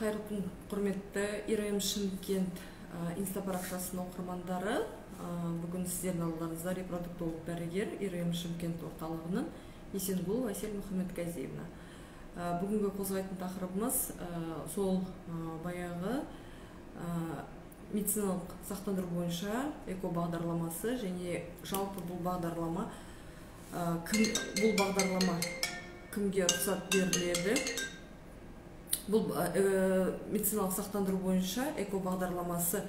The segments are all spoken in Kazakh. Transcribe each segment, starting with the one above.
Қайырлы күн, құрметті ИРМ Шымкент инста парақшасының оқырмандары. Бүгін сіздердің алдыңызда репродуктолог дәрігер ИРМ Шымкент орталығының Есенгулова Айсел Мұхаммедқазиевна. Бүгінгі қозғайтын тақырыбымыз сол баяғы медициналық сақтандыру бойынша эко бағдарламасы және жалпы бұл бағдарлама кімге рұқсат беріледі? Бұл медициналық сақтандыру бойынша эко бағдарламасы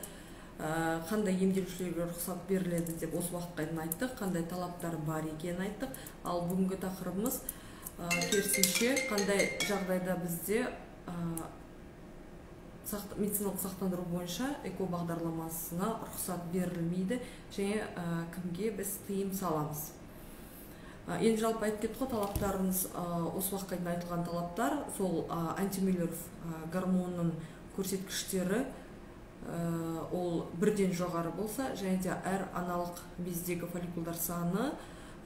қандай емделушілерге рұқсат беріледі деп осы уақытқа дейін айттық, қандай талаптар бар екенін айттық. Ал бүгінгі тақырыбымыз керісінше қандай жағдайда бізде медициналық сақтандыру бойынша эко бағдарламасына рұқсат берілмейді және кімге біз тыйым саламыз. Енді жалпы айтып кеттік қой, талаптарымыз осы уақытқа дейін айтылған талаптар, сол антимюллеров гормонының көрсеткіштері ол бірден жоғары болса, және де әр аналық бездегі фолликулдар саны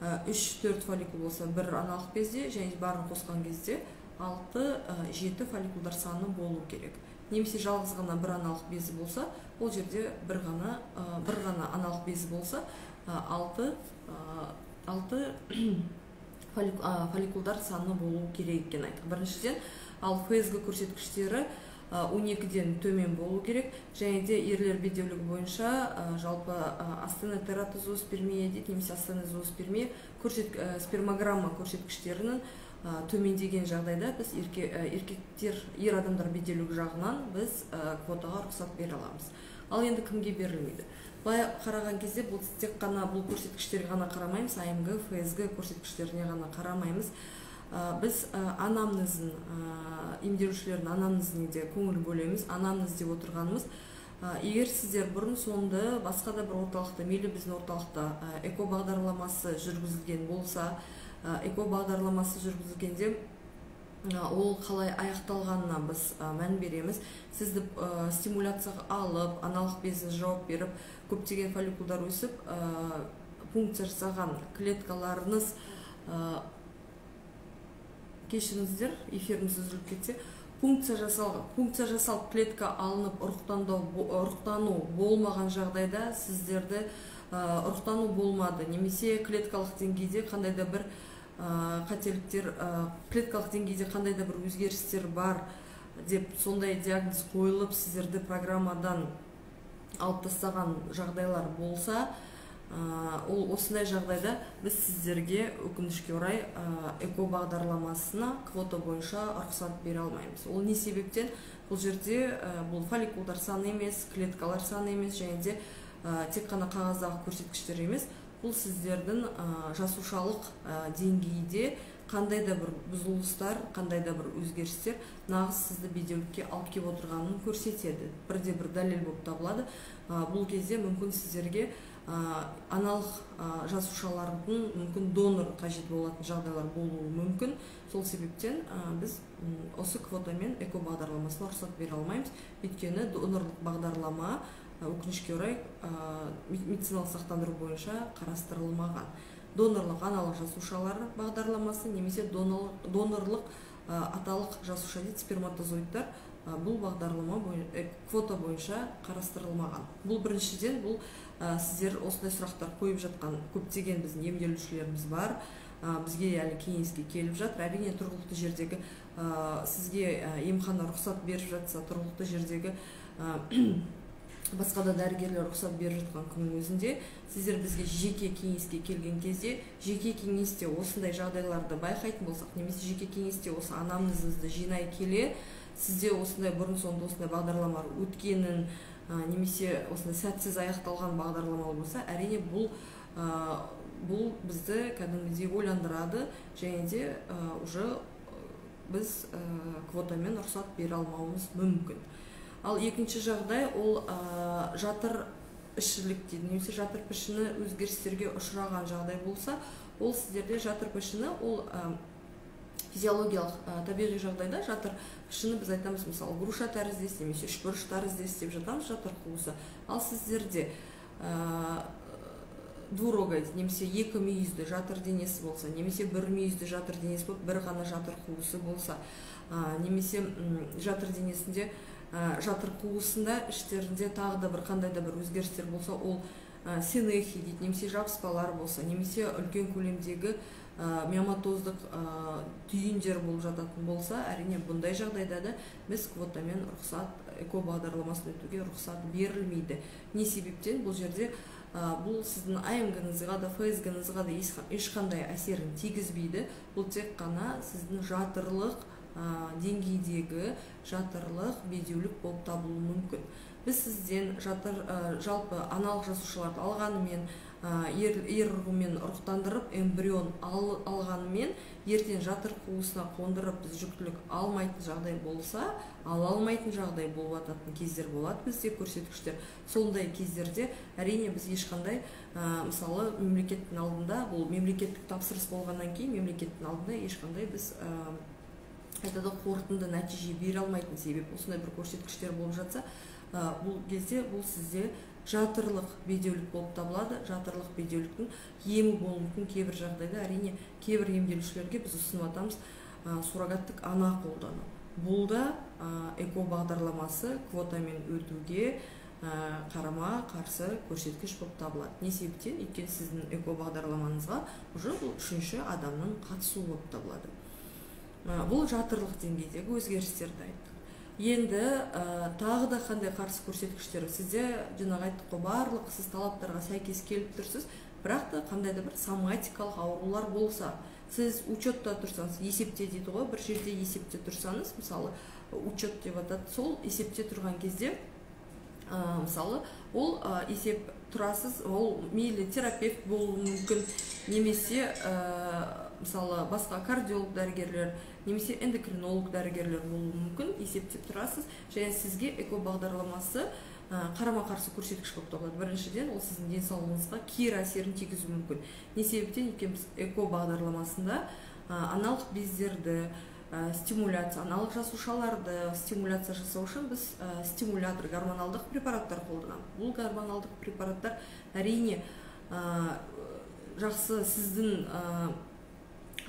3-4 фолликул болса, бір аналық безде, және барын қосқан кезде 6-7 фолликулдар саны болу керек. Немесе жалғыз ғана бір аналық безі болса, ол жерде бір ғана аналық безі болса, 6 фолликулдар саны болу керек екен айттық. Біріншіден, ал ФСГ көрсеткіштері 12-ден төмен болу керек, және де ерлер бедеулігі бойынша жалпы астенотератозооспермия дейді, немесе астенозооспермия спермограмма көрсеткіштерінің төмендеген жағдайда біз ер адамдар бедеулігі жағынан біз квотаға рұқсат бере аламыз. Ал енді кімге берілмейді? Былай қараған кезде бұл тек қана бұл көрсеткіштерге ғана қарамаймыз, АМГ, ФСГ көрсеткіштеріне ғана қарамаймыз. Біз анамнезін, емделушілердің анамнезіне де көңіл бөлеміз. Анамнез деп отырғанымыз, егер сіздер бұрын соңды басқа да бір орталықта, мейлі біздің орталықта эко бағдарламасы жүргізілген болса, эко бағдарламасы жүргізілгенде ол қалай аяқталғанына біз мән береміз. Сізді стимуляцияға алып, аналық безіне жауап беріп, көптеген фолликулдар өсіп, пункция жасаған клеткаларыңыз, кешіріңіздер, эфиріміз үзіліп кетсе, пункция жасалып клетка алынып, ұрықтану болмаған жағдайда сіздерді ұрықтану болмады, немесе клеткалық деңгейде қандайда бір қателіктер, клеткалық деңгейде қандайда бір өзгерістер бар деп сондай диагноз қойылып, сіздерді программадан алып тастаған жағдайлар болса, ол осындай жағдайда біз сіздерге өкінішке орай эко бағдарламасына квота бойынша рұқсат бере алмаймыз. Ол не себептен? Бұл жерде бұл фолликулдар саны емес, клеткалар саны емес, және де тек қана қағаздағы көрсеткіштер емес, бұл сіздердің жасушалық деңгейде қандай да бір бұзылыстар, қандай да бір өзгерістер нағыз сізді бедеулікке алып келіп отырғанын көрсетеді. Бірде бір дәлел болып табылады. Бұл кезде мүмкін сіздерге аналық жасушалардың мүмкін донор қажет болатын жағдайлар болуы мүмкін. Сол себептен біз осы квотамен эко бағдарламасына рұқсат бере алмаймыз. Өйткені донорлық бағдарлама өкінішке орай медициналық сақтандыру бойынша қарастырылмаған. Донорлық аналық жасушалар бағдарламасы немесе донорлық аталық жасуша дейді, сперматозоидтар бұл бағдарлама квота бойынша қарастырылмаған. Бұл біріншіден, бұл сіздер осындай сұрақтар қойып жатқан көптеген біздің емделушілеріміз бар. Бізге әлі кеңеске келіп жатыр. Әрине тұрғылықты жердегі сізге емхана рұқсат беріп жатса, тұрғылықты жердегі басқа да дәрігерлер рұқсат беріп жатқан күннің өзінде сіздер бізге жеке кеңеске келген кезде, жеке кеңесте осындай жағдайларды байқайтын болсақ, немесе жеке кеңесте осы анамнезіңізді жинай келе, сізде осындай бұрын соңды осындай бағдарламалар өткенін, немесе осындай сәтсіз аяқталған бағдарламалар болса, әрине бұл бізді кәдімгідей ойландырады, және де уже біз квотамен рұқсат бере алмауымыз мүмкін. Ал екінші жағдай, ол жатыр ішілік дейді, немесе жатыр пішіні өзгерістерге ұшыраған жағдай болса, ол сіздерде жатыр пішіні, ол физиологиялық табиғи жағдайда жатыр пішіні біз айтамыз, мысалы, груша тәріздес, немесе үшбұрыш тәріздес деп жатамыз жатыр қуысы. Ал сіздерде двурогой немесе екі мүйізді жатыр денесі болса, немесе бір мүйізді жатыр денесі болып, бір ғана жатыр қуысы болса, немесе жатыр денесінде жатыр қуысында іштерінде тағы да бір қандай да бір өзгерістер болса, ол синехи дейді, немесе жабыспалар болса, немесе үлкен көлемдегі миоматоздық түйіндер болып жататын болса, әрине бұндай жағдайда да біз квотамен эко бағдарламасын өтуге рұқсат берілмейді. Не себептен? Бұл жерде бұл сіздің АМГ-ңызға да, ФСГ-ңызға да ешқандай әсерін тигізбейді. Бұл тек қана сіздің жатырлық деңгейдегі жатырлық бедеулік болып табылуы мүмкін. Біз сізден жалпы аналық жасушаларды алғанымен, ер ұрығымен ұрықтандырып, эмбрион алғанымен, ертең жатыр қуысына қондырып біз жүктілік алмайтын жағдай болса, ала алмайтын жағдай болып жататын кездер болады бізде көрсеткіштер. Сондай кездерде әрине біз ешқандай, мысалы, мемлекеттің алдында, бұл мемлекеттік тапсырыс болғаннан кейін, мемлекеттің алдында ешқандай біз айтады қорытынды нәтиже бере алмайтын себеп осындай бір көрсеткіштер болып жатса, бұл кезде бұл сізде жатырлық бедеулік болып табылады. Жатырлық бедеуліктің емі болуы мүмкін кейбір жағдайда. Әрине кейбір емделушілерге біз ұсынып атамыз суррогаттық ана қолдану. Бұл да эко бағдарламасы квотамен өтуге қарама қарсы көрсеткіш болып табылады. Не себептен? Өйткені сіздің эко бағдарламаңызға уже бұл үшінші адамның қатысуы болып табылады. Бұл жатырлық деңгейдегі өзгерістерді айттық. Енді тағы да қандай қарсы көрсеткіштер? Сізде жаңағы айттық қой, барлық сіз талаптарға сәйкес келіп тұрсыз, бірақ та қандай да бір соматикалық аурулар болса, сіз учетта тұрсаңыз, есепте дейді ғой, бір жерде есепте тұрсаңыз, мысалы, учет деп атады, сол есепте тұрған кезде, мысалы, ол есеп тұрасыз, ол мейлі терапевт болуы мүмкін, немесе мысалы басқа кардиолог дәрігерлер, немесе эндокринолог дәрігерлер болуы мүмкін, есепте тұрасыз, және сізге эко бағдарламасы қарама қарсы көрсеткіш болып табылады. Біріншіден, ол сіздің денсаулығыңызға кері әсерін тигізуі мүмкін. Не себептен? Өйткені біз эко бағдарламасында аналық бездерді стимуляция, аналық жасушаларды стимуляция жасау үшін біз стимулятор, гормоналдық препараттар қолданамыз. Бұл гормоналдық препараттар әрине жақсы сіздің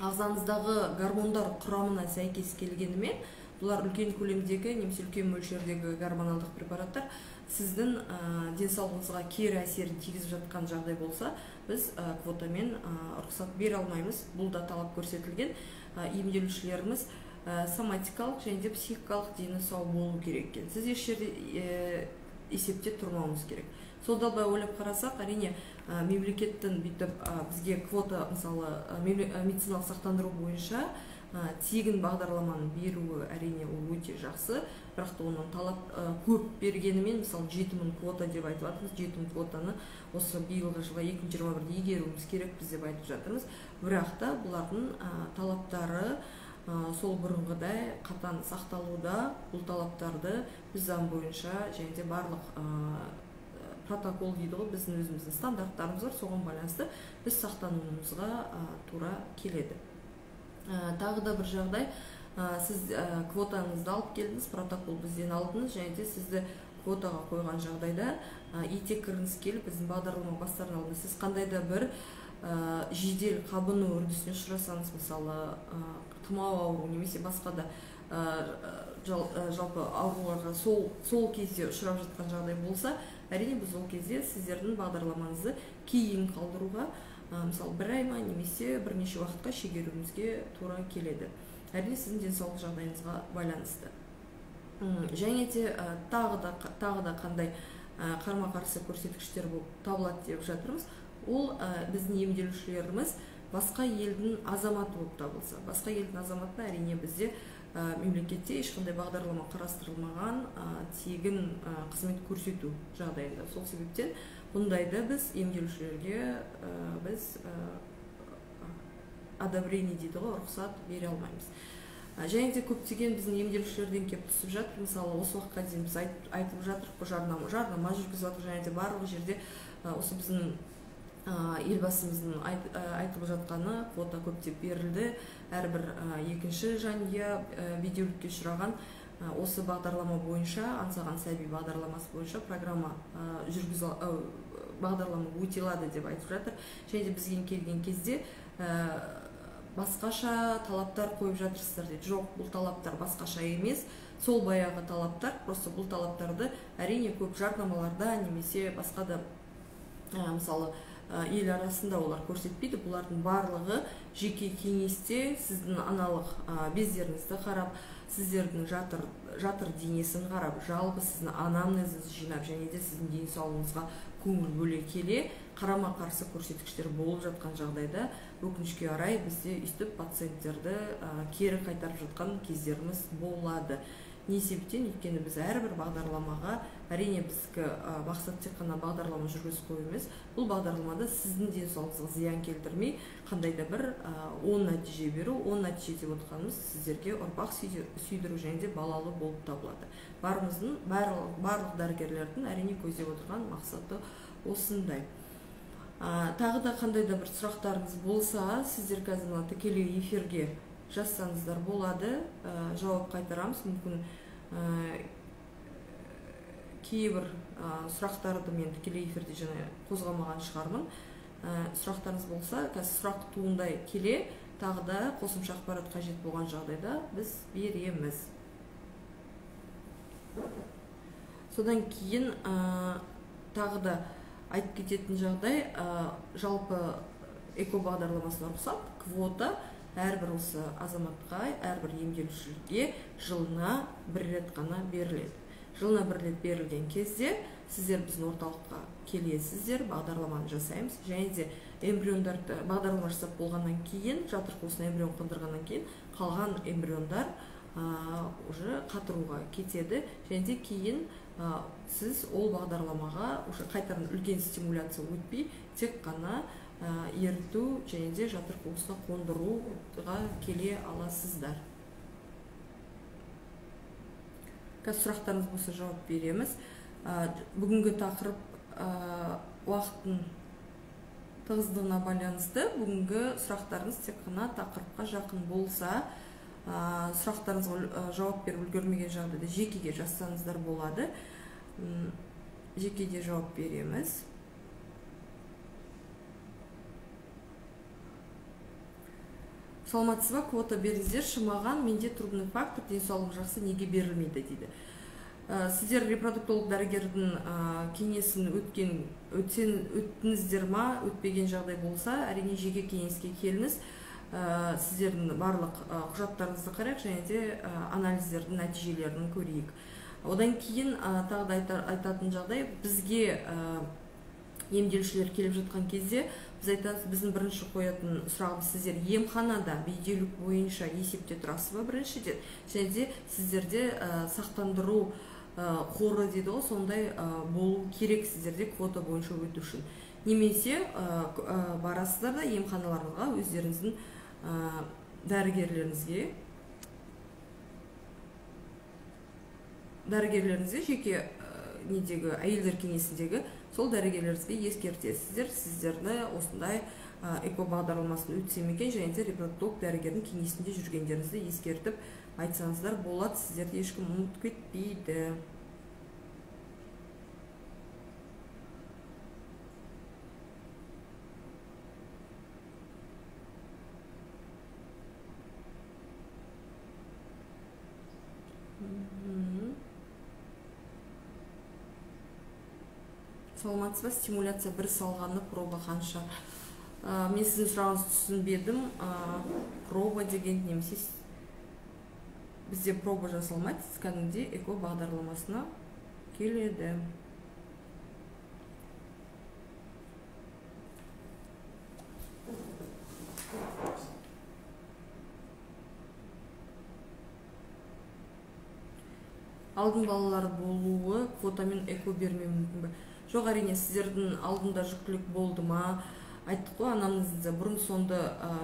ағзаңыздағы гормондар құрамына сәйкес келгенімен, бұлар үлкен көлемдегі немесе үлкен мөлшердегі гормоналдық препараттар сіздің денсаулығыңызға кері әсерін тигізіп жатқан жағдай болса, біз квотамен рұқсат бере алмаймыз. Бұл да талап көрсетілген. Емделушілеріміз соматикалық және де психикалық дені сау болу керек екен. Сіз еш жерде есепте тұрмауыңыз керек. Солдалбай ойлап қарасақ, әрине мемлекеттің бүйтіп бізге квота, мысалы, медициналық сақтандыру бойынша тегін бағдарламаны беруі әрине ол өте жақсы, бірақ та оның талап көп бергенімен, мысалы 7000 квота деп айтып жатырмыз, 7000 квотаны осы биылғы жылға 2021-де игеруіміз керек біз деп айтып жатырмыз. Бірақ та бұлардың талаптары сол бұрынғыдай қатаң сақталуда. Бұл талаптарды біз заң бойынша және де барлық протокол дейді ғой, біздің өзіміздің стандарттарымыз бар, соған байланысты біз сақтануымызға тура келеді. Тағы да бір жағдай, сіз квотаңызды алып келдіңіз, протокол бізден алдыңыз, және де сізді квотаға қойған жағдайда ете кіргіңіз келіп, біздің бағдарлама бастарын алдыңыз. Сіз қандай да бір жедел қабыну үрдісіне ұшырасаңыз, мысалы, тұмау ауру немесе басқа да жалпы ауруларға сол кезде ұшырап жатқан жағдай болса, әрине біз ол кезде сіздердің бағдарламаңызды кейін қалдыруға, мысалы, бір ай ма немесе бірнеше уақытқа шегеруімізге тура келеді. Әрине сіздің денсаулық жағдайыңызға байланысты. Және де тағы да қандай қарама-қарсы көрсеткіштер болып табылады деп жатырмыз. Ол біздің емделушілеріміз басқа елдің азаматы болып табылса. Басқа елдің азаматына әрине бізде мемлекетте ешқандай бағдарлама қарастырылмаған тегін қызмет көрсету жағдайында. Сол себептен бұндайда біз емделушілерге біз одобрение дейді ғой, рұқсат бере алмаймыз. Және де көптеген біздің емделушілерден келіп түсіп жатыр. Мысалы, осы уақытқа дейін біз айтып жатырық, жарнама жүргізіп жатыр, және де барлық жерде осы біздің елбасымыздың айтып жатқаны квота көптеп берілді. Әрбір екінші жанұя бедеулікке ұшыраған осы бағдарлама бойынша, аңсаған сәби бағдарламасы бойынша программа бағдарлама өте алады деп айтып жатыр. Және де бізге келген кезде басқаша талаптар қойып жатырсыздар дейді. Жоқ, бұл талаптар басқаша емес, сол баяғы талаптар. Просто бұл талаптарды әрине көп жарнамаларда немесе басқа да мысалы ел арасында олар көрсетпейді. Бұлардың барлығы жеке кеңесте сіздің аналық бездеріңізді қарап, сіздердің жатыр денесін қарап, жалғыз сіздің анамнезіңізді жинап, және де сіздің денсаулығыңызға көңіл бөле келе қарама қарсы көрсеткіштер болып жатқан жағдайда өкінішке орай бізде өйстіп пациенттерді кері қайтарып жатқан кездеріміз болады. Не себептен? Өйткені біз әрбір бағдарламаға, әрине біздікі мақсат тек қана бағдарлама жүргізіп қою емес, бұл бағдарламада сіздің денсаулығыңызға зиян келтірмей қандай да бір оң нәтиже беру. Оң нәтиже деп отырғанымыз сіздерге ұрпақ сүйдіру және де балалы болып табылады. Барлық дәрігерлердің әрине көздеп отырған мақсаты осындай. Тағы да қандай да бір сұрақтарыңыз болса, сіздер қазір тікелей эфирге жазсаңыздар болады, жауап қайтарамыз. Мүмкін кейбір сұрақтарды мен тікелей эфирде жаңа қозғамаған шығармын. Сұрақтарыңыз болса, қазір сұрақ туындай келе, тағы да қосымша ақпарат қажет болған жағдайда біз береміз. Содан кейін тағы да айтып кететін жағдай, жалпы эко бағдарламасына рұқсат, квота әрбір осы азаматқа, әрбір емделушіге жылына бір рет қана беріледі. Жылына бір рет берілген кезде сіздер біздің орталыққа келесіздер, бағдарламаны жасаймыз, және де эмбриондарды бағдарлама жасап болғаннан кейін, жатыр қуысына эмбрион қондырғаннан кейін, қалған эмбриондар уже қатыруға кетеді, және де кейін сіз ол бағдарламаға уже қайтардан үлкен стимуляция өтпей, тек қана еріту және де жатыр қуысына қондыруға келе аласыздар. Қазір сұрақтарыңыз болса жауап береміз. Бүгінгі тақырып уақыттың тығыздығына байланысты. Бүгінгі сұрақтарыңыз тек қана тақырыпқа жақын болса, сұрақтарыңызға жауап беріп үлгермеген жағдайда жекеге жазсаңыздар болады. Жекеде жауап береміз. Саламатсыз ба, квота беріңіздерші маған, менде трубный фактор, денсаулығым жақсы, неге берілмейді дейді. Сіздер репродуктолог дәрігердің кеңесін өттіңіздер ма, өтпеген жағдай болса, әрине жеке кеңеске келіңіз. Сіздердің барлық құжаттарыңызды қарайық, және де анализдердің нәтижелерін көрейік. Одан кейін тағы да айтатын жағдай, бізге емделушілер келіп жатқан кезде біз айтамыз, біздің бірінші қоятын сұрағымыз, сіздер емханада бейделік бойынша есепте тұрасыз ба біріншіден, және де сіздерде сақтандыру қоры дейді ғой, сондай болу керек сіздерде квота бойынша өту үшін. Немесе барасыздар да емханаларға өздеріңіздің дәрігерлеріңізге жеке недегі әйелдер кеңесіндегі сол дәрігерлеріңізге ескертесіздер, сіздерді осындай эко бағдарламасын өтсем екен, және де репродуктолог дәрігердің кеңесінде жүргендеріңізді ескертіп айтсаңыздар болады, сіздерді ешкім ұмытып кетпейді. Саламатсыз ба, стимуляция бір салғаны проба қанша? Мен сіздің сұрағыңызды түсінбедім. Проба деген немесе бізде проба жасалмайды, кәдімгідей эко бағдарламасына келеді. Алдын балалар болуы квотамен эко бермеу мүмкін бе? Жоқ, әрине, сіздердің алдында жүктілік болды ма? Айттық қой, анамызды бұрын сонды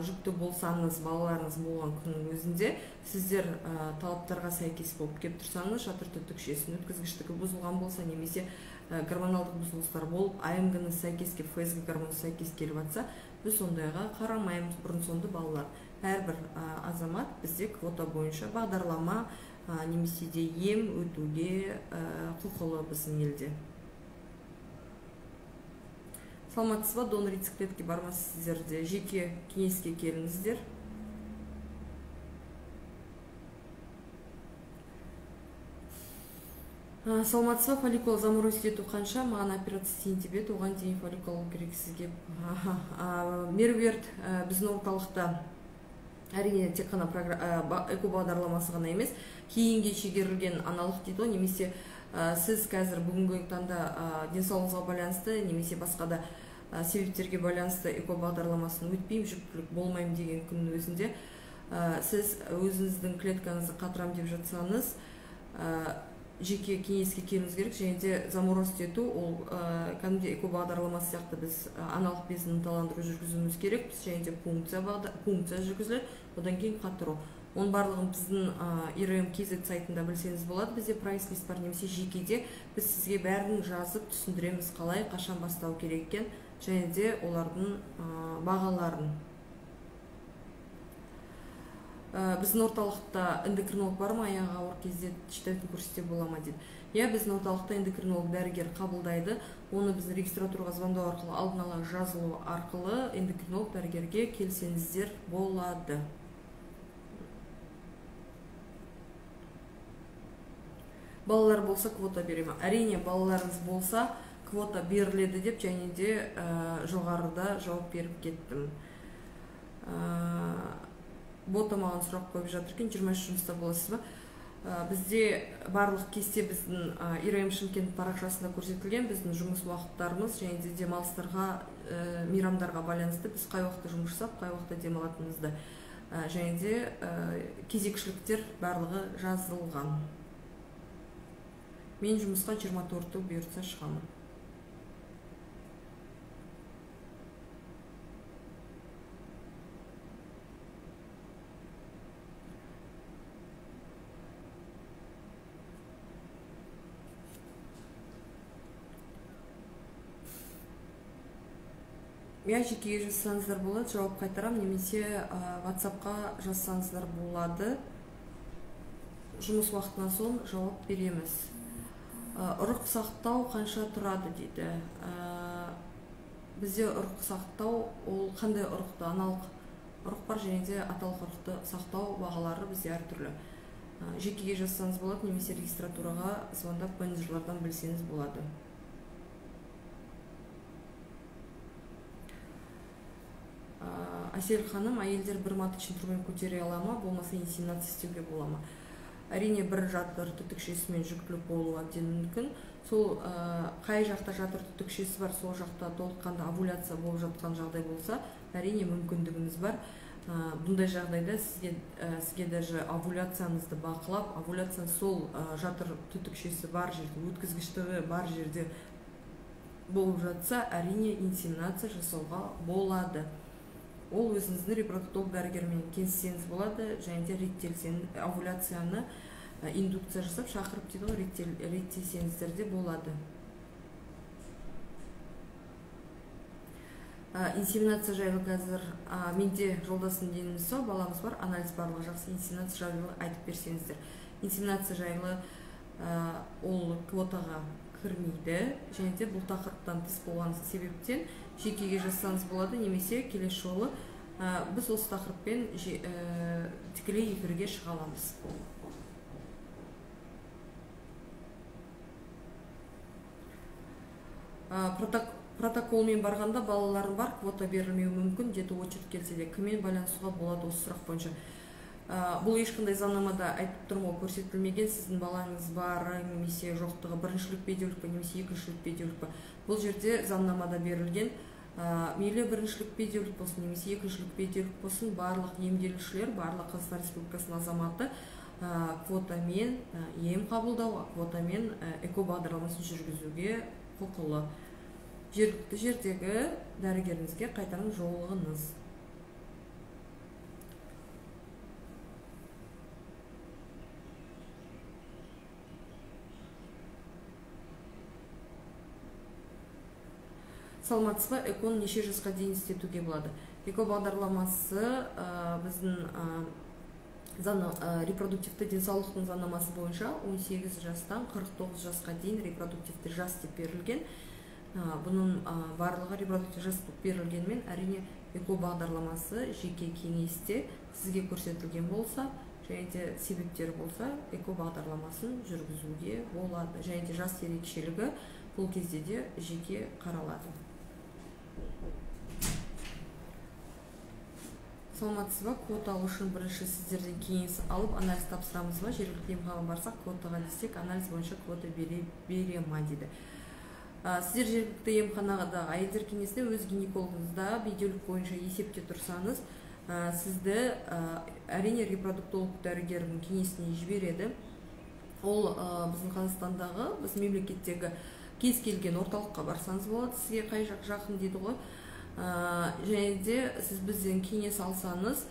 жүкті болсаңыз, балаларыңыз болған күннің өзінде, сіздер талаптарға сәйкес болып кеп тұрсаңыз, жатыр түтікшесін өткізгіштігі бұзылған болса, немесе гормоналдық бұзылыстар болып, АМГ-ны сәйкес кеп, ФСГ гормоны сәйкес келіп жатса, біз сондайға қарамаймыз. Бұрын сонды балалар. Әрбір азамат бізде квота бойынша бағдарлама немесе де ем өтуге құқылы біздің елде. Саламатсыз ба, донор яйцеклетке бармасыздар, жеке кеңеске келіңіздер. Саламатсыз ба, фолликул заморозить ету қанша, маған операция істейін деп еді, оған дейін фолликул алу керек сізге. Меруерт, біздің орталықта әрине тек қана эко бағдарламасы ғана емес, кейінге шегерілген аналық дейді ғой, немесе сіз қазір бүгінгі таңда денсаулығыңызға байланысты немесе басқа да себептерге байланысты эко бағдарламасын өтпеймін, жүктілік болмаймын деген күннің өзінде сіз өзіңіздің клеткаңызды қатырам деп жатсаңыз, жеке кеңеске келуіңіз керек. Және де заморозить ету ол кәдімгідей эко бағдарламасы сияқты біз аналық безін ынталандыру жүргізуіміз керек. Және де пункция жүргізіледі, одан кейін қатыру. Оның барлығын біздің IRM-KZ сайтында білсеңіз болады. Бізде прайс-лист бар, немесе жекеде біз сізге бәрін жазып түсіндіреміз, қалай, қашан бастау керек екен, және де олардың бағаларын. Біздің орталықта эндокринолог бар ма, аяғы ауыр кезде щитовидный көрсете бола ма дейді. Біздің орталықта эндокринолог дәрігер қабылдайды. Оны біз регистратураға звондау арқылы, алдын ала жазылу арқылы эндокринолог дәрігерге келсеңіздер болады. Балалар болса квота бере ма? Әрине, балаларыңыз болса квота беріледі деп және де жоғарыда жауап беріп кеттім. Бота маған сұрақ қойып жатыр екен, 23 жұмыста боласыз ба? Бізде барлық кесте біздің IRM Шымкент парақшасында көрсетілген, біздің жұмыс уақыттарымыз және де демалыстарға, мейрамдарға байланысты біз қай уақытта жұмыс жасап, қай уақытта демалатынымызды және де кезекшіліктер барлығы жазылған. Мен жұмысқа 24-ті бұйыртса шығамын. Жекеге жазсаңыздар болады, жауап қайтарам, немесе WhatsApp-қа жазсаңыздар болады. Жұмыс уақытынан соң жауап береміз. Ұрық сақтау қанша тұрады дейді. Бізде ұрық сақтау, ол қандай ұрықты, аналық ұрық бар және де аталық ұрықты сақтау бағалары бізде әртүрлі. Жекеге жазсаңыз болады, немесе регистратураға звондап менеджерлардан білсеңіз болады. Әсел ханым, әйелдер бір маточный трубамен көтере ала ма, болмаса инсеминация істеуге бола ма? Әрине, бір жатыр түтікшесімен жүктілік болуы әбден мүмкін. Сол қай жақта жатыр түтікшесі бар, сол жақта толыққанды овуляция болып жатқан жағдай болса, әрине мүмкіндігіңіз бар. Бұндай жағдайда сізге даже овуляцияңызды бақылап, овуляция сол жатыр түтікшесі бар жерде, өткізгіштігі бар жерде болып жатса, әрине инсеминация жасауға болады. Ол өзіңіздің репродуктолог дәрігермен келіссеңіз болады, және де овуляцияны индукция жасап шақырып дейді, реттесеңіздер де болады. Инсеминация жайлы қазір менде жолдасым деніміз сау, баламыз бар, анализ барлығы жақсы, инсеминация жайлы айтып берсеңіздер. Инсеминация жайлы ол квотаға кірмейді, және де бұл тақырыптан тыс болған себептен жекеге жазсаңыз болады, немесе келесі жолы біз осы тақырыппен тікелей эфирге шыға аламыз. Протоколмен барғанда балаларым бар, квота берілмеуі мүмкін, деді очередь келсе де, кіммен байланысуға болады осы сұрақ бойынша? Бұл ешқандай заңнамада айтып тұрмау көрсетілмеген, сіздің балаңыз бар, немесе жоқтығы біріншілік бедеулік пе, немесе екіншілік бедеулік пе. Бұл жерде заңнамада берілген, мейлі біріншілік бедеулік болсын, немесе екіншілік бедеулік болсын, барлық емделушілер, барлық Қазақстан Республикасының азаматы квотамен ем қабылдау, квотамен эко бағдарламасын жүргізуге құқылы. Жергілікті жердегі дәрігеріңізге қайтарым жолығыңыз. Саламатсыз ба, эконы неше жасқа дейін істетуге болады? Эко бағдарламасы біздің репродуктивті денсаулықтың заңнамасы бойынша 18 жастан 49 жасқа дейін репродуктивті жас деп берілген. Бұның барлығы репродуктивті жастық берілгенмен, әрине эко бағдарламасы жеке кеңесте сізге көрсетілген болса, және де себептері болса, эко бағдарламасын жүргізуге болады. Және де жас ерекшелігі бұл кезде де жеке қаралады. Саламатсыз ба? Квота алу үшін бірінші сіздерден кеңес алып, анализ тапсырамыз ба? Жергілікті емханаға барсақ, квотаға десек, анализ бойынша квота бере ма дейді. Сіздер жергілікті емханада әйелдер кеңесінде өз гинекологыңызда бедеулік бойынша есепте тұрсаңыз, сізді әрине репродуктолог дәрігердің кеңесіне жібереді. Ол біздің Қазақстандағы, біз мемлекеттегі кез келген орталыққа барсаңыз болады, сізге қай жақ жақын дейді ғой. Және де сіз бізден кеңес алсаңыз,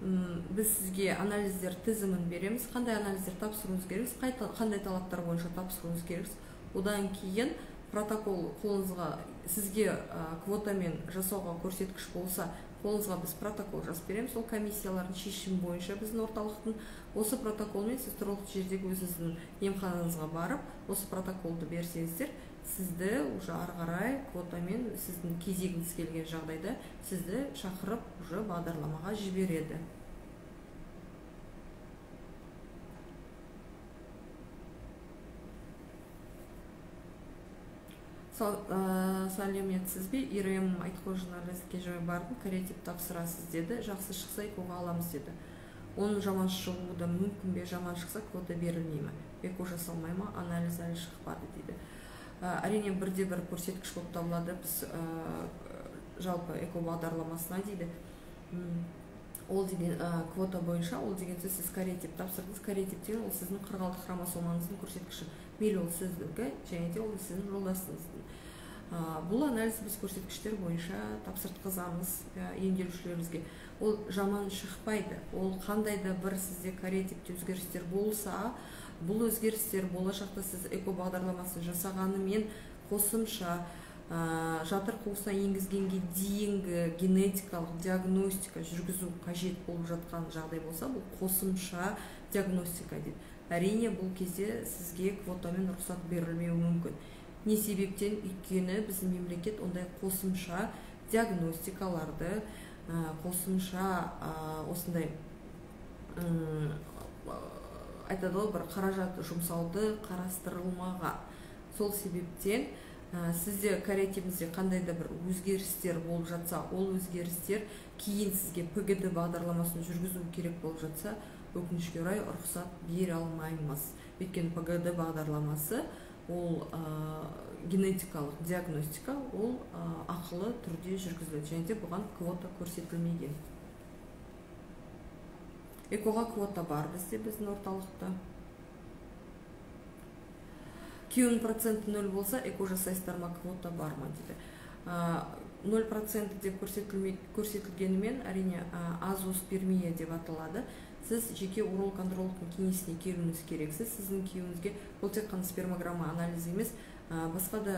біз сізге анализдер тізімін береміз, қандай анализдер тапсыруыңыз керексіз, қандай талаптар бойынша тапсыруыңыз керексіз. Одан кейін протокол қолыңызға, сізге квотамен жасауға көрсеткіш болса, қолыңызға біз протокол жазып береміз. Ол комиссиялардың шешімі бойынша біздің орталықтың осы протоколмен сіз тұрғылықты жердегі өзіңіздің емханаңызға барып, осы протоколды берсеңіздер, сізді уже ары қарай квотамен сіздің кезегіңіз келген жағдайда сізді шақырып уже бағдарламаға жібереді. Сәлеметсіз бе? Ирем Айтқожа журналистке жай бардым, кариотип тапсырасыз деді. Жақсы шықса экоға аламыз деді. Оның жаман шығуы да мүмкін бе? Жаман шықса квота берілмей ме? Эко жасалмай ма? Анализ әлі шықпады дейді. Әрине бірде-бір көрсеткіш болып табылады. Біз жалпы эко бағдарламасына дейді. Ол деген квота бойынша, ол деген сіз кариотип тапсырдыңыз. Кариотип деген ол сіздің 46 хромосомаңыздың көрсеткіші. Мейлі ол сіздікі, және де ол сіздің жолдасыңыздың. Бұл анализ біз көрсеткіштер бойынша тапсыртқызамыз емделушілерімізге. Ол жаман шықпайды. Ол қандай да бір сізде кариотипте өзгерістер болса, бұл өзгерістер болашақта сіз эко бағдарламасын жасағанымен қосымша жатыр қуысына енгізгенге дейінгі генетикалық диагностика жүргізу қажет болып жатқан жағдай болса, бұл қосымша диагностика дейді. Әрине бұл кезде сізге квотамен рұқсат берілмеуі мүмкін. Не себептен? Өйткені біздің мемлекет ондай қосымша диагностикаларды, қосымша осындай айтады ғой, бір қаражат жұмсауды қарастырылмаған. Сол себептен сізде кариотипіңізде қандай да бір өзгерістер болып жатса, ол өзгерістер кейін сізге ПГД бағдарламасын жүргізу керек болып жатса, өкінішке орай рұқсат бере алмаймыз. Өйткені ПГД бағдарламасы ол генетикалық диагностика, ол ақылы түрде жүргізіледі, және де бұған квота көрсетілмеген. Экоға квота бар бізде, біздің орталықта. Күйеуінің проценті 0 болса, эко жасайсыздар ма, квота бар ма дейді. 0% деп көрсетілгенімен, әрине азооспермия деп аталады. Сіз жеке уролог-андрологтың кеңесіне келуіңіз керексіз. Сіздің күйеуіңізге бұл тек қана спермограмма анализі емес, басқа да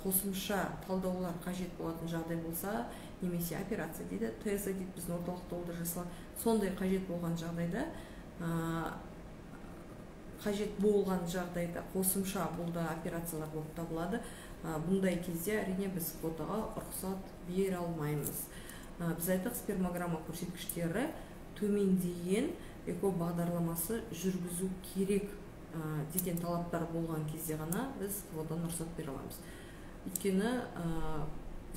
қосымша талдаулар қажет болатын жағдай болса, немесе операция дейді, ТСА дейді, біздің орталықта ол да жасалады. Сондай қажет болған жағдайда қосымша бұл да операциялар болып табылады. Бұндай кезде әрине біз квотаға рұқсат бере алмаймыз. Біз айттық, спермограмма көрсеткіштері төмендеген эко бағдарламасы жүргізу керек деген талаптар болған кезде ғана біз квотадан рұқсат бере аламыз. Өйткені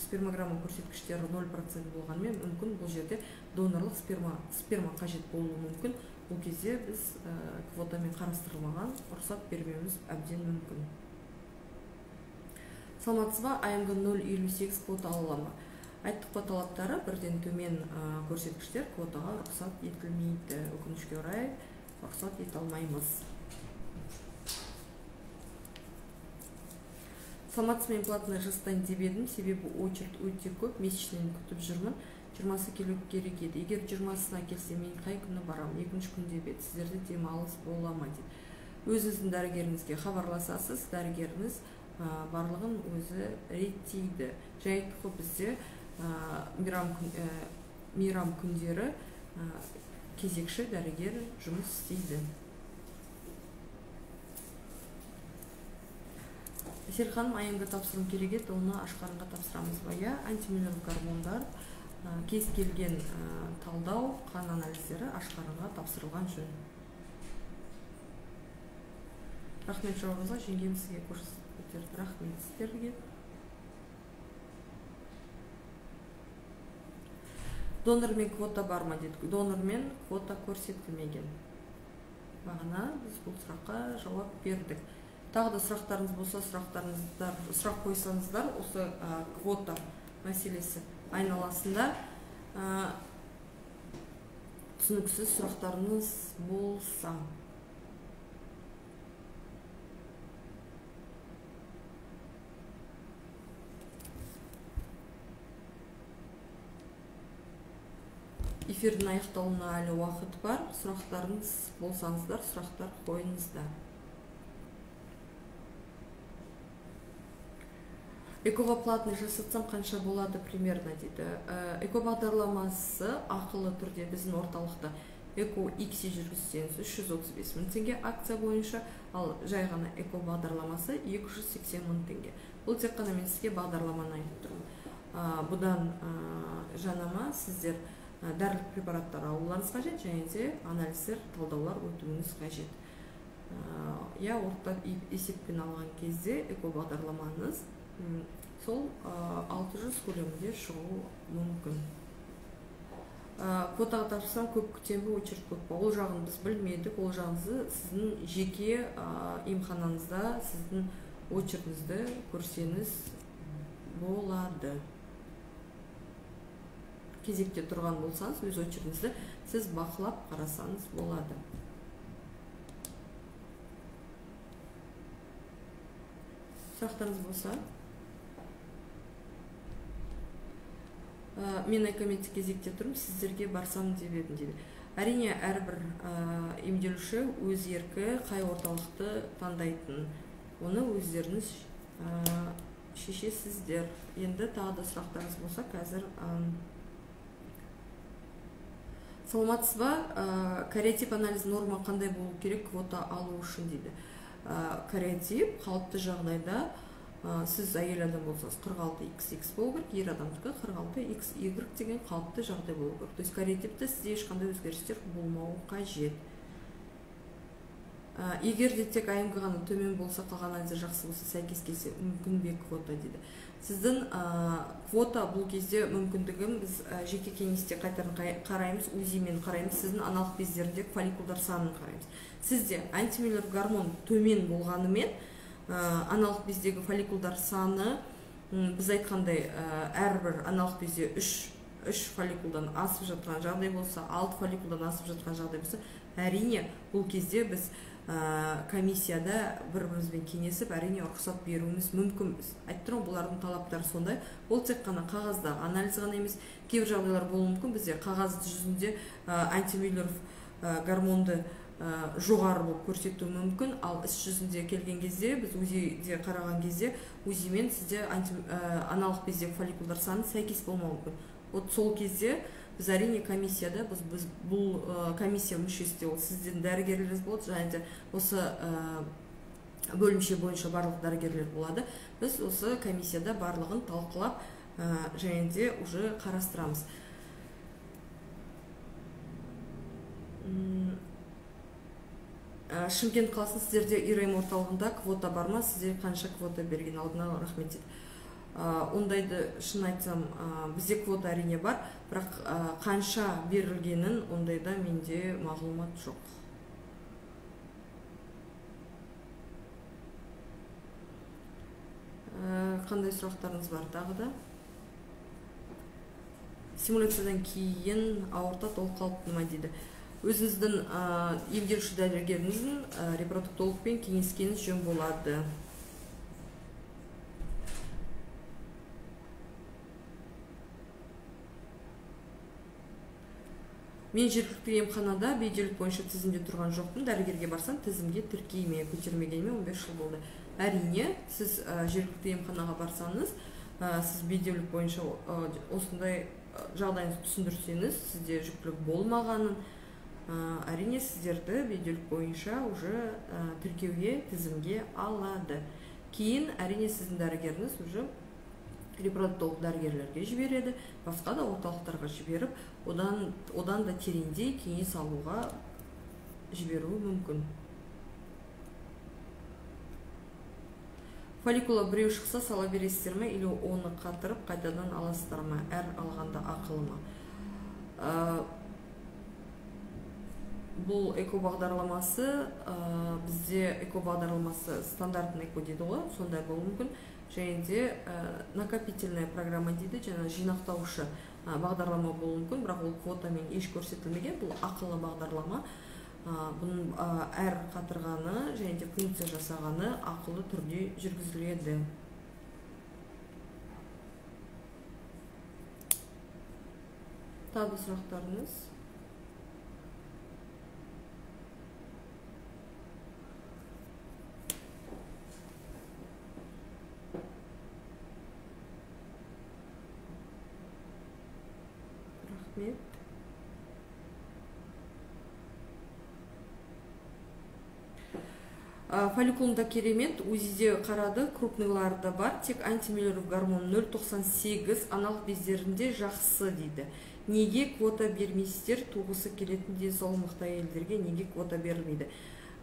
спермограмма көрсеткіштері 0% болғанмен мүмкін бұл жерде донорлық сперма қажет болуы мүмкін. Бұл кезде біз квотамен қарастырылмаған рұқсат бермеуіміз әбден мүмкін. Саламатсыз ба? АМГ 0,58 квота ала ма? Айттық па, талаптары бірден төмен көрсеткіштер квотаға рұқсат етілмейді. Өкінішке орай рұқсат ете алмаймыз. Саламатсыз, мен платный жастан деп едім, себебі очередь өте көп, месячнен күтіп жүрмін. 20-сы келу керек еді. Егер 20-сына келсе, мен қай күні барам? 2-ші күнде бет, сіздерде демалыс бола ма дейді. Өзіңіздің дәрігеріңізге хабарласасыз, дәрігеріңіз барлығын өзі реттейді. Жайттықы бізде мейрам күндері кезекші дәрігер жұмыс істейді. Серхан айымға тапсырым керек еді, оны Ашқарынға тапсырамыз ба? Иә, антимиллер гормондар кез келген талдау, қан анализдері Ашқарынға тапсырылған жөн. Рахмет жауабыңызға, жеңгем сізге көрсетті. Рахмет сіздерге. Донормен квота бар ма дейді. Донормен квота көрсетілмеген. Бағана біз бұл сұраққа жауап бердік. Тағы да сұрақтарыңыз болса, сұрақ қойсаңыздар, осы квота мәселесі айналасында түсініксіз сұрақтарыңыз болса. Эфирдің аяқталуына әлі уақыт бар. Сұрақтарыңыз болсаңыздар, сұрақтар қойыңыздар. Экоға платный жасатсам қанша болады примерно дейді. Эко бағдарламасы ақылы түрде біздің орталықта Эко X жүргізсеңіз 335 мың теңге акция бойынша, ал жай ғана Эко бағдарламасы 280 мың теңге. Бұл тек қана мен сізге бағдарламаны айтып тұрмын. Бұдан жанама сіздер дәрілік препараттар алуларыңыз қажет, және де анализдер, талдаулар өтуіңіз қажет. Я ортақ есеппен алған кезде Эко бағдарламаңыз сол 600 көлемінде шығу мүмкін. Квотаға тапсырсам көп күтемі, очередь көп па? Ол жағын біз білмедік. Ол жағыңызды сіздің жеке емханаңызда сіздің очередіңізді көрсеңіз болады. Кезекте тұрған болсаңыз, өз очередіңізді сіз бақылап қарасаңыз болады. Сұрақтарыңыз болса? Мен экометик кезекте тұрмын, сіздерге барсам деп едім дейді. Әрине, әрбір емделуші өз еркі қай орталықты таңдайтын. Оны өздеріңіз шешесіздер. Енді тағы да сұрақтарыңыз болса, қазір саламатсыз ба? Кариотип анализ норма қандай болу керек квота алу үшін дейді. Кариотип қалыпты жағдайда сіз әйел адам болсаңыз 46XX болу керек, ер адамдікі 46XY деген қалыпты жағдай болу керек. То есть кариотипте сізде ешқандай өзгерістер болмауы қажет. Егер де тек айымға ғана төмен болса, қалған анализдер жақсы болса, сәйкес келсе мүмкін бе квота дейді. Сіздің квота бұл кезде мүмкіндігін біз жеке кеңесте қайтарын қараймыз, УЗИ-мен қараймыз, сіздің аналық бездеріндегі фолликулдар санын қараймыз. Сізде антимиллер гормон төмен болғанымен аналық бездегі фолликулдар саны, біз айтқандай әрбір аналық безде 3 фолликулдан асып жатқан жағдай болса, 6 фолликулдан асып жатқан жағдай болса, әрине бұл кезде біз комиссияда бір-бірімізбен кеңесіп, әрине рұқсат беруіміз мүмкінбіз. Айттырым, бұлардың талаптары сондай. Ол тек қана қағазда анализ ғана емес, кейбір жағдайлар болуы мүмкін. Бізде қағаз жүзінде антимиллер гормонды жоғары болып көрсетуі мүмкін, ал іс жүзінде келген кезде, біз УЗИ-де қараған кезде, УЗИ-мен сізде аналық бездегі фолликулдар саны сәйкес болмауы мүмкін. Вот сол кезде біз әрине комиссияда, бұл комиссия мүшесі, ол сізден дәрігерлеріңіз болады, және де осы бөлімше бойынша барлық дәрігерлер болады. Біз осы комиссияда барлығын талқылап, және де уже қарастырамыз. Шымкент қаласын сіздерде ИРМ орталығында квота бар ма? Сіздер қанша квота берген? Алдына рахмет дейді. Ондайды шын айтсам, бізде квота әрине бар, бірақ қанша берілгенін ондайда менде мағлұмат жоқ. Қандай сұрақтарыңыз бар тағы да? Симуляциядан кейін аортат ол қалыпты ма дейді. Өзіңіздің емделуші дәрігеріңіздің репродуктологпен кеңескеніңіз жөн болады. Мен жергілікті емханада бейделік бойынша тізімде тұрған жоқпын. Дәрігерге барсам, тізімге тіркейме, көтермегеніме 15 жыл болды. Әрине, сіз жергілікті емханаға барсаңыз, сіз бейделік бойынша осындай жағдайыңызды түсіндірсеңіз, сізде жүктілік болмағанын, әрине сіздерді бейделік бойынша уже тіркеуге, тізімге алады. кейін әрине сіздің дәрігеріңіз уже репродуктолог дәрігерлерге жібереді, басқа да орталықтарға жіберіп, одан да тереңдей кеңес алуға жіберуі мүмкін. Фолликула біреу шықса сала бересіздер ме, или оны қатырып қайтадан аласыздар ма, әр алғанда ақылы ма? Бұл эко бағдарламасы, бізде эко бағдарламасы стандартный эко дейді ғой, сондай болуы мүмкін. Және де накопительная программа дейді, жаңа жинақтаушы бағдарлама болуы мүмкін, бірақ ол квотамен еш көрсетілмеген, бұл ақылы бағдарлама. Бұның әр қатырғаны және де функция жасағаны ақылы түрде жүргізіледі. Тағы сұрақтарыңыз? Рахмет. Фолликулында керемет, УЗИде қарады, крупныйларда бар, тек антимиллеров гормон 0,98 аналық бездерінде жақсы дейді. Неге квота бермейсіздер, туғысы келетін денсаулығы мықты әйелдерге неге квота берілмейді?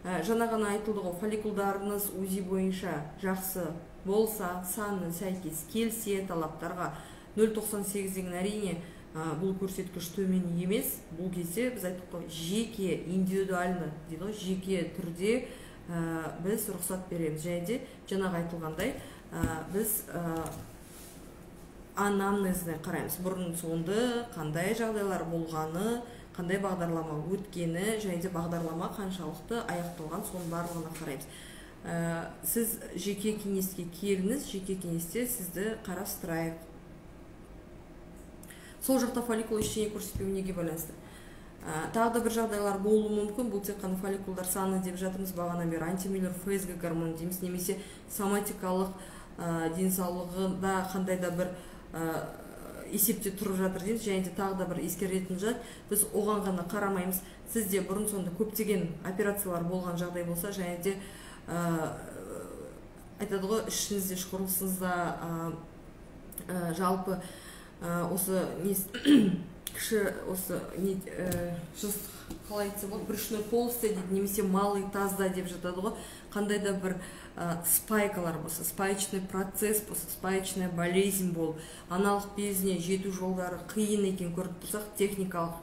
Жаңа ғана айтылды ғой, фолликулдарыңыз УЗИ бойынша жақсы болса, саны сәйкес келсе талаптарға 0,98 деген әрине бұл көрсеткіш төмен емес. Бұл кезде біз айттық қой, жеке, индивидуальны дейді ғой, жеке түрде біз рұқсат береміз. Және де жаңағы айтылғандай біз анамнезіне қараймыз. Бұрын соңды қандай жағдайлар болғаны, қандай бағдарлама өткені, және де бағдарлама қаншалықты аяқталған, соның барлығына қараймыз. Сіз жеке кеңеске келіңіз, жеке кеңесте сізді қарастырайық. Сол жақта фолликул ештеңе көрсетпеуі неге байланысты? Тағы да бір жағдайлар болуы мүмкін. Бұл тек қана фолликулдар саны деп жатырмыз, бағанан бері антимиллер ФСГ гормоны дейміз, немесе соматикалық денсаулығында қандай да бір есепте тұрып жатыр дейміз. Және де тағы да бір ескеретін жайт, біз оған ғана қарамаймыз. Сізде бұрын соңды көптеген операциялар болған жағдай болса, және де айтады ғой, ішіңізде, іш құрылысыңызда жалпы осы кіші осы қалай айтса болады, брюшной полости дейді, немесе малый тазда деп жатады ғой, қандай да бір спайкалар болса, спаечный процесс болса, спаечная болезнь болып, аналық безіне жету жолдары қиын екен көріп тұрсақ, техникалық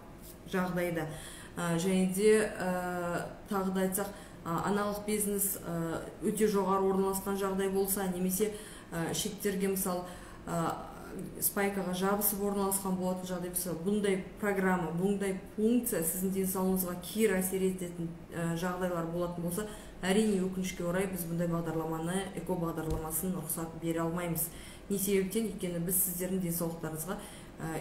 жағдайда, және де тағы да айтсақ, аналық безіңіз өте жоғары орналасқан жағдай болса, немесе шектерге мысалы спайкаға жабысып орналасқан болатын жағдай болса, бұндай программа, бұндай функция сіздің денсаулығыңызға кері әсер ететін жағдайлар болатын болса, әрине өкінішке орай біз бұндай бағдарламаны, эко бағдарламасын рұқсат бере алмаймыз. Не себептен? Өйткені біз сіздердің денсаулықтарыңызға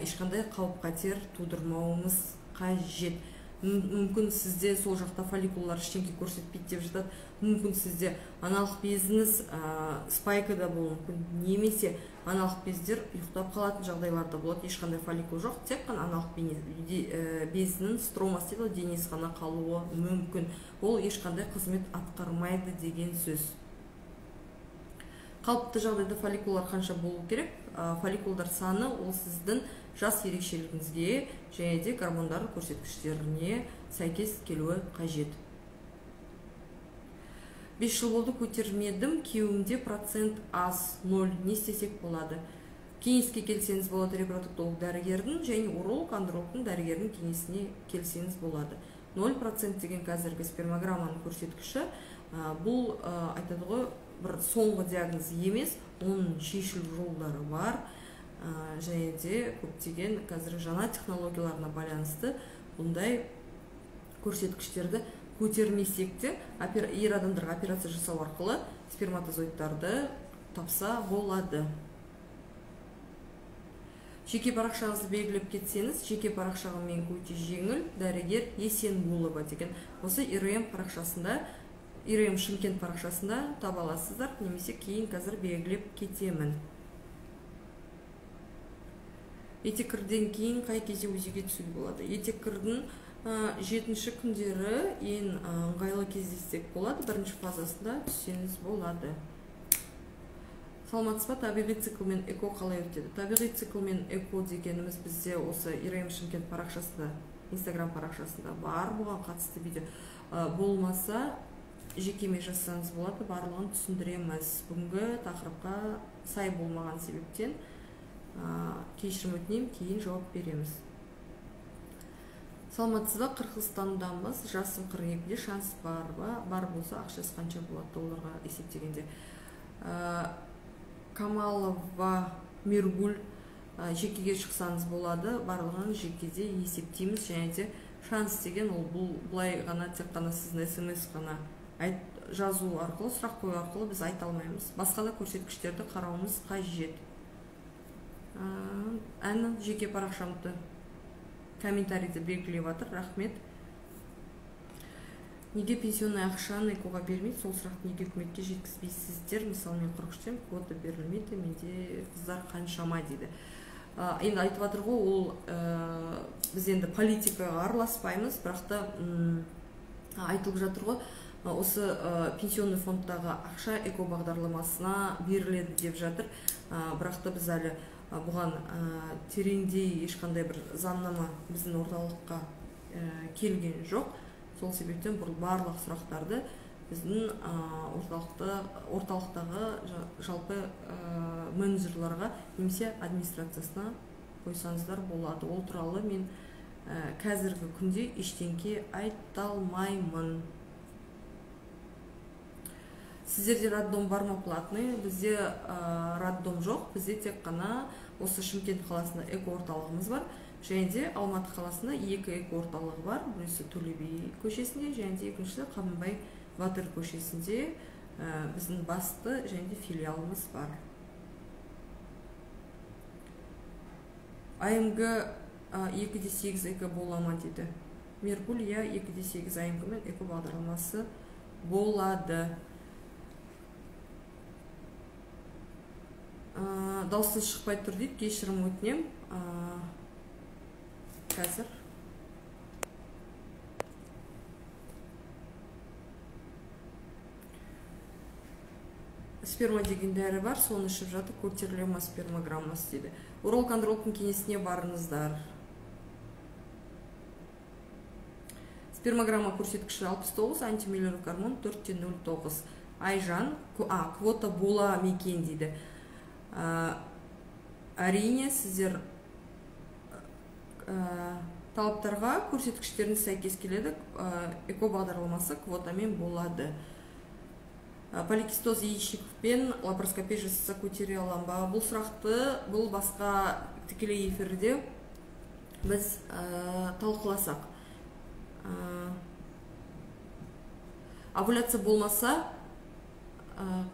ешқандай қауіп-қатер тудырмауымыз қажет. Мүмкін сізде сол жақта фолликулалар ештеңе көрсетпейді деп жатады. Мүмкін сізде аналық безіңіз спайкада болуы мүмкін, немесе аналық бездер ұйықтап қалатын жағдайларда болады. Ешқандай фолликул жоқ, тек қана аналық безінің стромасы дейді, денесі ғана қалуы мүмкін. Ол ешқандай қызмет атқармайды деген сөз. Қалыпты жағдайда фолликулдар қанша болу керек? Фолликулдар саны ол сіздің жас ерекшелігіңізге және де гормондар көрсеткіштеріне сәйкес келуі қажет. 5 жыл болды көтермедім, кеуімде процент аз, 0, не істесек болады? Кеңеске келсеңіз болады, репродуктолог дәрігердің және уролог, андрологтың дәрігердің кеңесіне келсеңіз болады. 0% деген қазіргі спермограмманың көрсеткіші, бұл айтады ғой, бір соңғы диагноз емес, оның шешілу жолдары бар, және де көптеген қазіргі жаңа технологияларына байланысты бұндай көрсеткіштерді көтермесек те, ер адамдарға операция жасау арқылы сперматозоидтарды тапса болады. Жеке парақшаңызды белгілеп кетсеңіз, жеке парақшаға мен өте жеңіл, дәрігер Есенбулова деген осы ИРМ парақшасында, ИРМ Шымкент парақшасында таба аласыздар, немесе кейін қазір белгілеп кетемін. Етеккірден кейін қай кезде УЗИге түсуге болады? Етеккірдің 7-ші күндері ең ыңғайлы кездесек болады, бірінші фазасында түссеңіз болады. Саламатсыз ба? Табиғи цикл мен эко қалай өтеді? Табиғи цикл мен эко дегеніміз бізде осы ИРМ Шымкент парақшасында, Инстаграм парақшасында бар, бұған қатысты видео. Болмаса жекеме жазсаңыз болады, барлығын түсіндіреміз. Бүгінгі тақырыпқа сай болмаған себептен кешірім өтінемін, кейін жауап береміз. Саламатсыз ба? Қырғызстандамыз, жасым 42-де, шанс бар ба? Бар болса, ақшасы қанша болады долларға есептегенде? Камалова Миргүл, жекеге шықсаңыз болады, барлығын жекеде есептейміз, және де шанс деген ол бұлай ғана, тек қана сіздің смс ғана жазу арқылы, сұрақ қою арқылы біз айта алмаймыз. Басқа да көрсеткіштерді қарауымыз қажет. Әні жеке парақшамды комментарийді белгілеп жатыр, рахмет. Неге пенсионный ақшаны экоға бермейді? Сол сұрақты неге үкіметке жеткізбейсіздер? Мысалы, мен 43-тен квота берілмейді, менде қыздар қаншама дейді. Енді айтып жатыр ғой, ол біз енді политикаға араласпаймыз, бірақ та айтылып жатыр ғой, осы пенсионный фондтағы ақша эко бағдарламасына беріледі деп жатыр. Бірақ та біз әлі бұған тереңдей ешқандай бір заңнама біздің орталыққа келген жоқ. Сол себептен барлық сұрақтарды біздің орталықтағы жалпы менеджерларға немесе администрациясына қойсаңыздар болады. Ол туралы мен қазіргі күнде ештеңке айта алмаймын. Сіздерде роддом бар ма платный? Бізде роддом жоқ, бізде тек қана осы Шымкент қаласында эко орталығымыз бар. Және де Алматы қаласында 2 эко орталығы бар. Бірінші Төле би көшесінде, және де екіншісі Қабанбай Батыр көшесінде біздің басты және де филиалымыз бар. АМГ 2,8 эко бола ма дейді. Меркуль, 2,8 АМГ мен эко бағдарламасы болады. Дауысы шықпай тұр дейді, кешірім өтінем. Қазір сперма деген дәрі бар, соны ішіп жатыр, көтерілема спермограммасы дейді. Урал-контролдың кеңесіне барыңыздар. Спермограмма көрсеткіші 69, антимиллерлік гормон 4,09. Айжан, квота бола мекен дейді. Әрине, сіздер талаптарға көрсеткіштерін сәйкес келеді, эко бағдарламасы квотамен болады. Поликистоз яичников пен лапароскопия жасаса көтере алам ба? Бұл сұрақты бұл басқа тікелей эфирде біз талқыласақ. Овуляция болмаса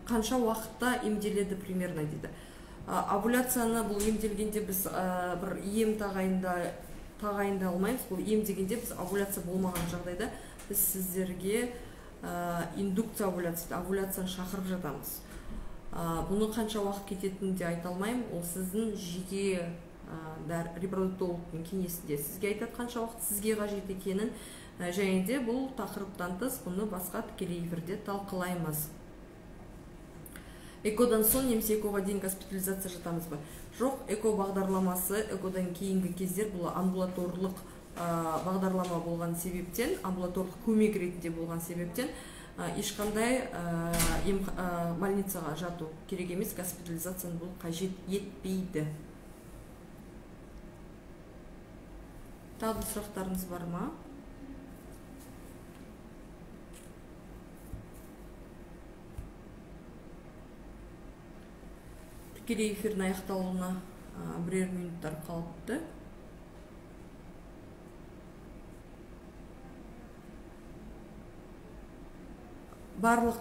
қанша уақытта емделеді примерно дейді. Овуляцияны бұл емделгенде біз бір ем тағайында алмаймыз. Бұл ем дегенде біз овуляция болмаған жағдайда біз сіздерге индукция овуляцияны шақырып жатамыз. Бұны қанша уақыт кететінін де айта алмаймын. Ол сіздің жеке репродуктологтың кеңесінде сізге айтады қанша уақыт сізге қажет екенін, және де бұл тақырыптан тыс бұны басқа тікелей эфирде талқылаймыз. Экодан соң немесе экоға дейін госпитализация жатамыз ба? Жоқ, эко бағдарламасы экодан кейінгі кездер бұл амбулаторлық бағдарлама болған себептен, амбулаторлық көмек ретінде болған себептен ешқандай больницаға жату керек емес, госпитализацияны бұл қажет етпейді. Тағы сұрақтарыңыз бар ма? Тікелей эфирдің аяқталуына бірер минуттар қалыпты. Барлық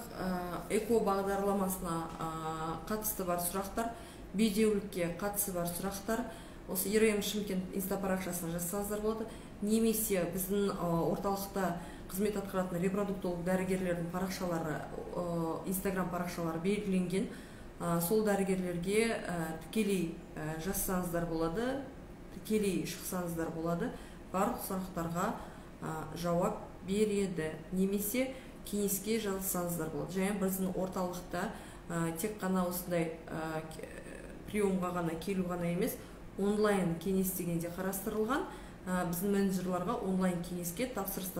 эко бағдарламасына қатысты бар сұрақтар, бедеулікке қатысы бар сұрақтар осы ИРМ Шымкент инста парақшасына жазсаңыздар болады. Немесе біздің орталықта қызмет атқаратын репродуктолог дәрігерлердің парақшалары, инстаграм парақшалары белгіленген. Сол дәрігерлерге тікелей жазсаңыздар болады, тікелей шықсаңыздар болады. Барлық сұрақтарға жауап береді. Немесе кеңеске жазылсаңыздар болады. Және біздің орталықта тек қана осындай приемға ғана келу ғана емес, онлайн кеңес дегенде қарастырылған. Біздің менеджерларға онлайн кеңеске тапсырыс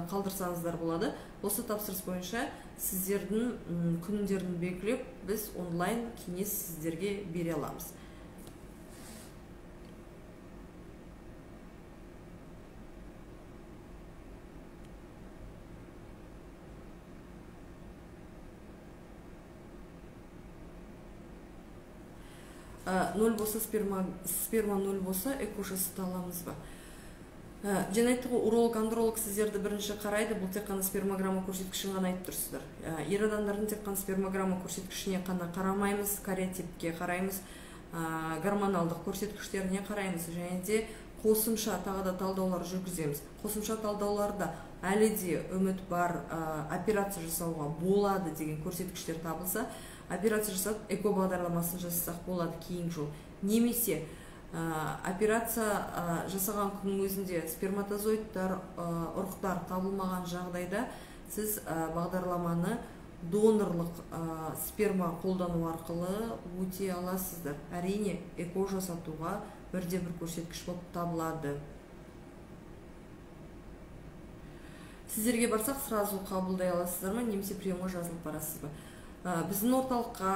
қалдырсаңыздар болады. Осы тапсырыс бойынша сіздердің күндерін белгілеп, біз онлайн кеңес сіздерге бере аламыз. Нөл болса сперма нөл болса эко жасата аламыз ба? Және айттығы уролог, андролог сіздерді бірінші қарайды, бұл тек қана спермограмма көрсеткішін ғана айтып тұрсыздар. Ер адамдардың тек қана спермограмма көрсеткішіне қана қарамаймыз, кариотипке қараймыз, гормоналдық көрсеткіштеріне қараймыз, және де қосымша тағы да талдаулар жүргіземіз. Қосымша талдауларда әлі де үміт бар, операция жасауға болады деген көрсеткіштер табылса, операция жасап, эко бағдарламасын жасасақ болады кейін жол. Немесе операция жасаған күннің өзінде сперматозоидтар, ұрықтар табылмаған жағдайда сіз бағдарламаны донорлық сперма қолдану арқылы өте аласыздар. Әрине, эко жасатуға бірде-бір көрсеткіш болып табылады. Сіздерге барсақ, сразу қабылдай аласыздар ма, немесе приемға жазылып барасыз ба? Біздің орталыққа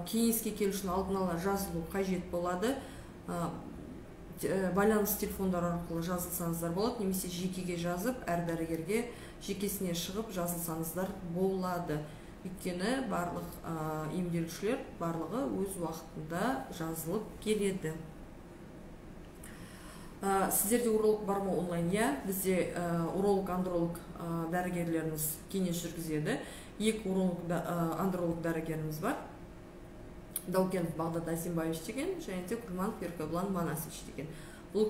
кеңеске келу үшін алдын ала жазылу қажет болады. Байланыс телефондар арқылы жазылсаңыздар болады, немесе жекеге жазып, әр дәрігерге жекесіне шығып жазылсаңыздар болады. Өйткені барлық емделушілер барлығы өз уақытында жазылып келеді. Сіздерде уролог бар ма онлайн? Бізде уролог, андролог дәрігерлеріміз кеңес жүргізеді. Екі уролог, андролог дәрігеріміз бар. Даукенов Бағдат Азимбаевич деген, және де Курманов Еркебұлан Манасович деген. Бұл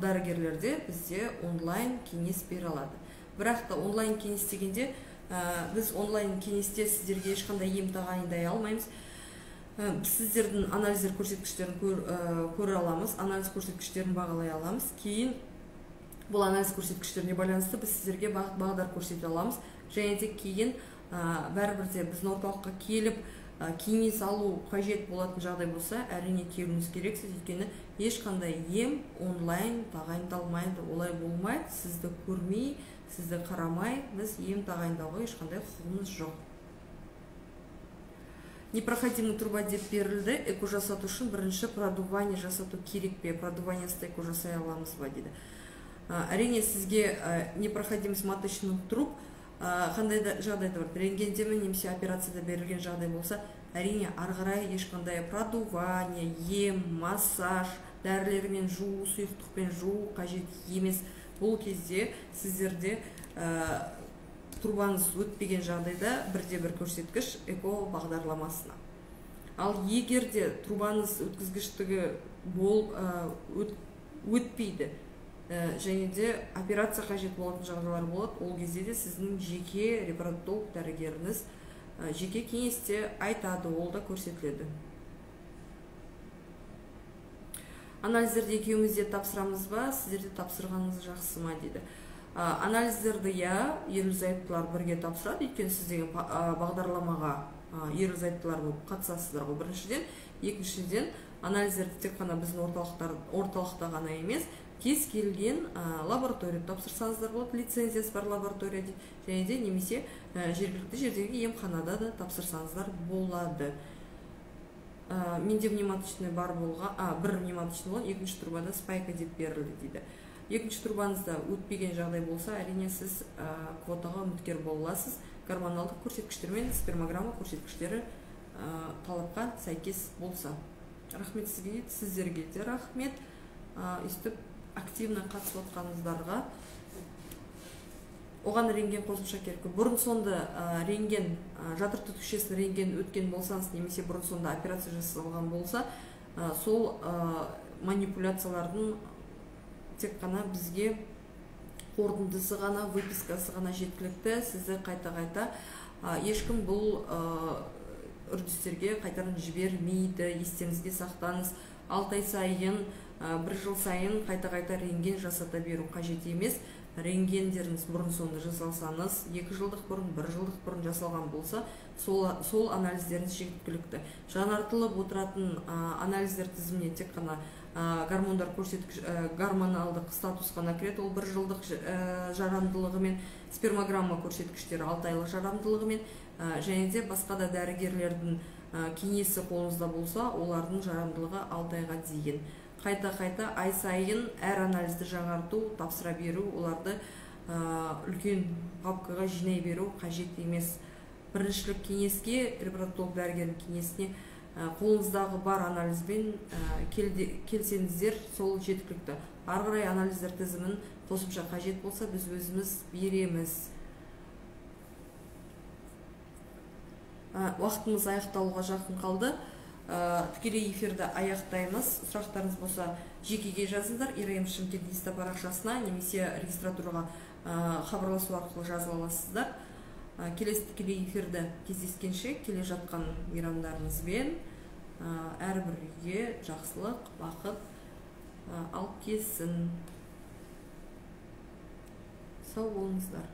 дәрігерлерде бізде онлайн кеңес бере алады. Бірақ та онлайн кеңес дегенде, біз онлайн кеңесте сіздерге ешқандай ем тағайындай алмаймыз. Сіздердің анализдер көрсеткіштерін көре аламыз, анализ көрсеткіштерін бағалай аламыз. Кейін бұл анализ көрсеткіштеріне байланысты біз сіздерге бағдар көрсете аламыз. Және де кейін бәрібірде біздің орталыққа келіп кеңес алу қажет болатын жағдай болса, әрине келуіңіз керексіз, өйткені ешқандай ем онлайн тағайындалмайды. Олай болмайды, сізді көрмей, сізді қарамай, біз ем тағайындауға ешқандай құқығымыз жоқ. Непроходимый труба деп берілді. Эко жасату үшін бірінші продувание жасату керек пе? Продуваниясында эко жасай аламыз ба дейді. Әрине сізге непроходимость маточных труб қандай жағдайда бар? Рентгендеме немесе операцияда берілген жағдай болса, әрине арғарай ешқандай продувание, ем, массаж, дәрілермен жуу, сұйықтықпен жуу қажет емес. Бұл кезде сіздерде трубаңыз өтпеген жағдайда бірде-бір көрсеткіш эко бағдарламасына. Ал егерде трубаңыз өткізгіштігі өтпейді, және де операция қажет болатын жағдайлар болады, ол кезде де сіздің жеке репродуктолог дәрігеріңіз жеке кеңесте айтады, ол да көрсетіледі. Анализдерді екеумізде тапсырамыз ба, сіздерде тапсырғаныңыз жақсы ма дейді. Анализдерді ерлі-зайыптылар бірге тапсырады, өйткені сіздегі бағдарламаға ерлі-зайыптылар болып қатысасыздар ғой, біріншіден. Екіншіден, анализдерді тек қана біздің орталықта ғана емес, кез келген лаборатория тапсырсаңыздар болады, лицензиясы бар лаборатория дейді, және де немесе жергілікті жердегі емханада да тапсырсаңыздар болады. Менде внематочный бар болған, бір внематочный болған, екінші трубада спайка деп берілді дейді. Екінші трубаңызда өтпеген жағдай болса, әрине сіз квотаға үміткер бола аласыз. Гормоналдық көрсеткіштер мен спермограмма көрсеткіштері талапқа сәйкес болса. Рахмет сізге, сіздерге де рахмет. Өстіп активно қатысып отқаныңыздарға. Оған рентген қосымша керек. Бұрын сонды рентген, жатыр түтікшесін рентген өткен болсаңыз, немесе бұрын сонда операция жасалған болса, сол манипуляциялардың тек қана бізге қорытындысы ғана, выпискасы ғана жеткілікті. Сізді қайта-қайта ешкім бұл үрдістерге қайтарып жібермейді. Естеріңізге сақтаңыз. 6 ай сайын, 1 жыл сайын қайта-қайта рентген жасата беру қажет емес. рентгендеріңіз бұрын соңды жасалсаңыз, 2 жылдық бұрын, 1 жылдық бұрын жасалған болса, сол анализдеріңіз жеткілікті. Жаңартылып отыратын анализдер тізіміне тек қана гормондар көрсеткіш, гормоналдық статус қана кіреді. Ол 1 жылдық жарамдылығымен, спермограмма көрсеткіштері 6 айлық жарамдылығымен, және де басқа да дәрігерлердің кеңесі қолыңызда болса, олардың жарамдылығы 6 айға дейін. Қайта ай сайын әр анализді жаңарту, тапсыра беру, оларды үлкен папкаға жинай беру қажет емес. Біріншілік кеңеске, репродуктолог дәрігердің кеңесіне қолыңыздағы бар анализбен келсеңіздер, сол жеткілікті. Ары қарай анализдер тізімін қосымша қажет болса, біз өзіміз береміз. Уақытымыз аяқталуға жақын қалды. Тікелей эфирді аяқтаймыз. Сұрақтарыңыз болса, жекеге жазыңдар. ИРМ Шымкент Инста парақшасына немесе регистратураға хабарласу арқылы жазыла аласыздар. Келесі тікелей эфирді кездескенше, келе жатқан мейрамдарыңызбен әрбірге жақсылық, бақыт алып келсін. Сау болыңыздар.